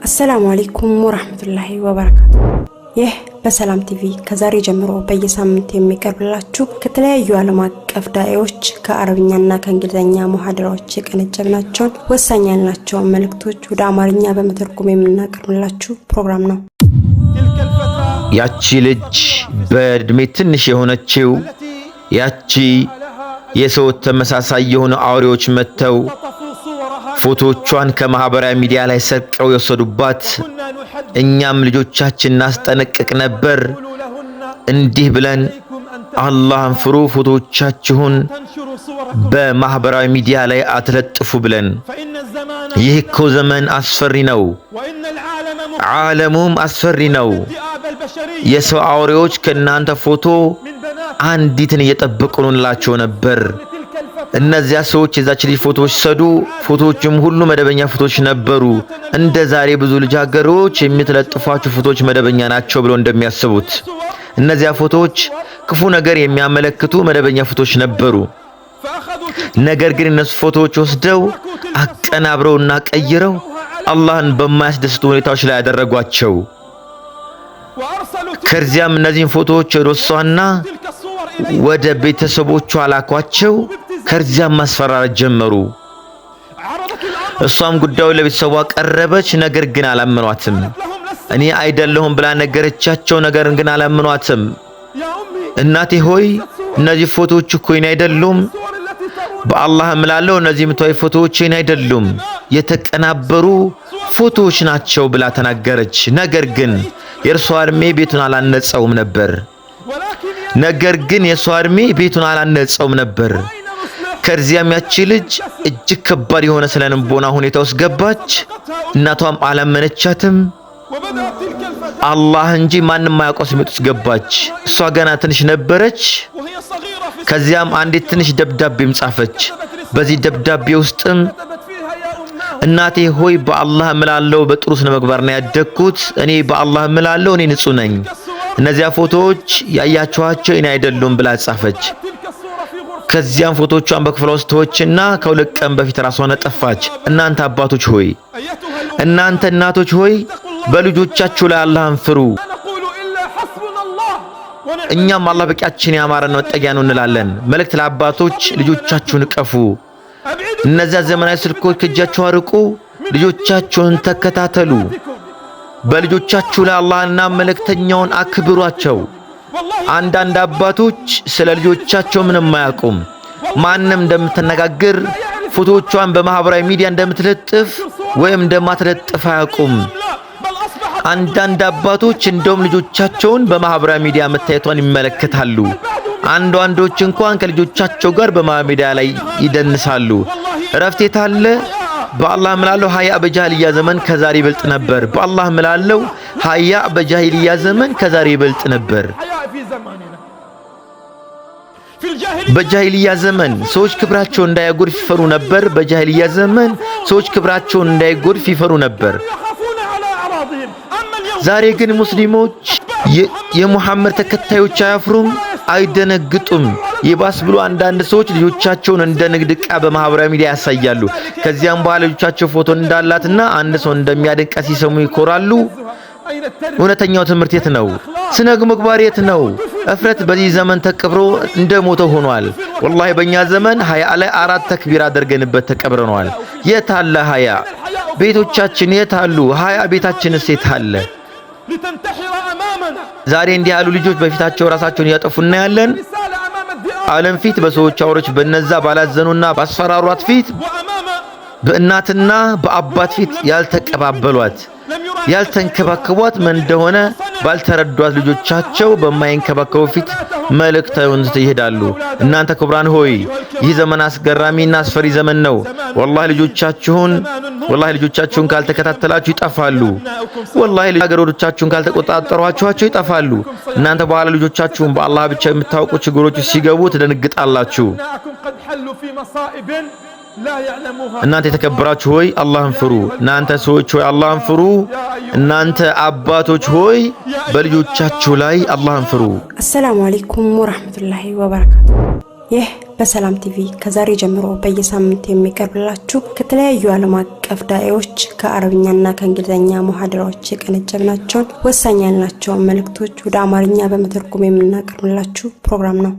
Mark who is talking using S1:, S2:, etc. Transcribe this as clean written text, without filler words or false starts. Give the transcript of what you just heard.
S1: السلام عليكم ورحمة الله وبركاته. ይህ በሰላም ቲቪ ከዛሬ ጀምሮ በየሳምንቱ የሚቀርብላችሁ ከተለያዩ ዓለም አቀፍ ዳኢዎች ከአረብኛና ከእንግሊዘኛ ሙሐደራዎች የቀነጨብናቸው ወሳኝ ያልናቸው መልእክቶች ወደ አማርኛ በመተርጎም የምናቀርብላችሁ ፕሮግራም ነው።
S2: ያቺ ልጅ በእድሜ ትንሽ የሆነችው ያቺ የሰው ተመሳሳይ የሆኑ አውሬዎች መተው ፎቶዎቿን ከማህበራዊ ሚዲያ ላይ ሰርቀው የወሰዱባት እኛም ልጆቻችንን አስጠነቅቅ ነበር እንዲህ ብለን አላህን ፍሩ ፎቶዎቻችሁን በማህበራዊ ሚዲያ ላይ አትለጥፉ ብለን ይህ እኮ ዘመን አስፈሪ ነው ዓለሙም አስፈሪ ነው የሰው አውሬዎች ከናንተ ፎቶ አንዲትን እየጠበቁንላቸው ነበር እነዚያ ሰዎች የዛች ልጅ ፎቶዎች ሰዱ ፎቶዎችም ሁሉ መደበኛ ፎቶዎች ነበሩ እንደ ዛሬ ብዙ ልጃገረዶች የሚተለጥፏቸው ፎቶዎች መደበኛ ናቸው ብለው እንደሚያስቡት እነዚያ ፎቶዎች ክፉ ነገር የሚያመለክቱ መደበኛ ፎቶዎች ነበሩ ነገር ግን እነሱ ፎቶዎች ወስደው አቀናብረውና ቀይረው አላህን በማያስደስቱ ሁኔታዎች ላይ ያደረጓቸው ከዚያም እነዚህን ፎቶዎች ወደሷና ወደ ቤተሰቦቿ አላኳቸው ከዚያም ማስፈራራት ጀመሩ እሷም ጉዳዩ ለቤተሰቧ ቀረበች ነገር ግን አላመኗትም እኔ አይደለሁም ብላ ነገረቻቸው ነገር ግን አላመኗትም እናቴ ሆይ እነዚህ ፎቶዎች እኮ የኔ አይደሉም በአላህ እምላለሁ እነዚህ ምታይ ፎቶዎች የኔ አይደሉም የተቀናበሩ ፎቶዎች ናቸው ብላ ተናገረች ነገር ግን የእርሷ እድሜ ቤቱን አላነጸውም ነበር ከዚያም ያቺ ልጅ እጅግ ከባድ የሆነ ስለንቦና ሁኔታ ውስጥ ገባች እናቷም አላመነቻትም አላህ እንጂ ማንንም ማያውቀው ስሜት ውስጥ ገባች እሷ ገና ትንሽ ነበረች ከዚያም አንዲት ትንሽ ደብዳቤም ጻፈች በዚህ ደብዳቤ ውስጥም እናቴ ሆይ በአላህ እምላለሁ በጥሩ ስነ ምግባር ነው ያደግኩት እኔ በአላህ እምላለሁ እኔ ንጹህ ነኝ እነዚያ ፎቶዎች ያያችኋቸው እኔ አይደሉም ብላ ጻፈች ከዚያም ፎቶቿን በክፍሏ ውስጥ ተወችና ከሁለት ቀን በፊት ራሷን ጠፋች እናንተ አባቶች ሆይ እናንተ እናቶች ሆይ በልጆቻችሁ ላይ አላህን ፍሩ እኛም አላህ በቂያችን ያማረን መጠጊያ ነው እንላለን መልእክት ለአባቶች ልጆቻችሁን ቀፉ እነዚያ ዘመናዊ ስልኮች ከእጃችሁ አርቁ ልጆቻችሁን ተከታተሉ በልጆቻችሁ ላይ አላህና መልእክተኛውን አክብሯቸው አንዳንድ አባቶች ስለ ልጆቻቸው ምንም ማያውቁም ማንንም እንደምትነጋገር ፎቶዎቿን በማህበራዊ ሚዲያ እንደምትለጥፍ ወይም እንደማትለጥፍ አያውቁም አንዳንድ አባቶች እንደውም ልጆቻቸውን በማህበራዊ ሚዲያ መታየቷን ይመለከታሉ አንዳንዶች እንኳን ከልጆቻቸው ጋር በማህበራዊ ሚዲያ ላይ ይደንሳሉ ረፍቴት አለ በአላህ እምላለሁ ሀያ በጃሂልያ ዘመን ከዛሬ ይበልጥ ነበር በአላህ እምላለሁ ሀያ በጃሂልያ ዘመን ከዛሬ ይበልጥ ነበር በጃሂልያ ዘመን ሰዎች ክብራቸውን እንዳይጎድፍ ይፈሩ ነበር በጃሂልያ ዘመን ሰዎች ክብራቸውን እንዳይጎድፍ ይፈሩ ነበር ዛሬ ግን ሙስሊሞች የሙሐመድ ተከታዮች አያፍሩም አይደነግጡም ይባስ ብሎ አንዳንድ ሰዎች ልጆቻቸውን እንደ ንግድ ዕቃ በማህበራዊ ሚዲያ ያሳያሉ ከዚያም በኋላ ልጆቻቸው ፎቶ እንዳላትና አንድ ሰው እንደሚያደንቅ ሲሰሙ ይኮራሉ እውነተኛው ትምህርት የት ነው ስነ ምግባር የት ነው እፍረት በዚህ ዘመን ተቀብሮ እንደሞተው ሆኗል ወላሂ በእኛ ዘመን ሀያ ላይ 4 ተክቢር አድርገንበት ተቀብረናል የት አለ ሀያ ቤቶቻችን የት አሉ ሀያ ቤታችንስ የት አለ ዛሬ እንዲህ ያሉ ልጆች በፊታቸው ራሳቸውን ያጠፉና ያለን ዓለም ፊት በሰዎች አውሮች በነዛ ባላዘኑና ባስፈራሯት ፊት በእናትና በአባት ፊት ያልተቀባበሏት ያልተንከባከቧት ምን እንደሆነ ባልተረዷት ልጆቻቸው በማይንከባከቡ ፊት መልእክታቸውን ይሄዳሉ እናንተ ክብራን ሆይ ይህ ዘመን አስገራሚና አስፈሪ ዘመን ነው ወላሂ ልጆቻችሁን ካልተከታተላችሁ ይጠፋሉ ወላሂ ልጆቻችሁን ካልተቆጣጠሯቸው ይጠፋሉ እናንተ በኋላ ልጆቻችሁን በአላህ ብቻ የምታውቁ ችግሮች ሲገቡ ትደንግጣላችሁ እናንተ የተከበራችሁ ሆይ አላህን ፍሩ እናንተ ሰዎች ሆይ አላህን ፍሩ እናንተ አባቶች ሆይ በልጆቻችሁ ላይ አላህን ፍሩ
S1: السلام عليكم ورحمة الله وبركاته በሰላም ቲቪ ከዛሬ ጀምሮ በየሳምንቱ የሚቀርብላችሁ ከተለያዩ ዓለም አቀፍ ዳኢዎች ከአረብኛና ከእንግሊዘኛ ሙሐደራዎች የቀነጨብናቸውን ወሳኝ ያልናቸውን መልእክቶች ወደ አማርኛ በመተርጎም የምናቀርብላችሁ ፕሮግራም ነው።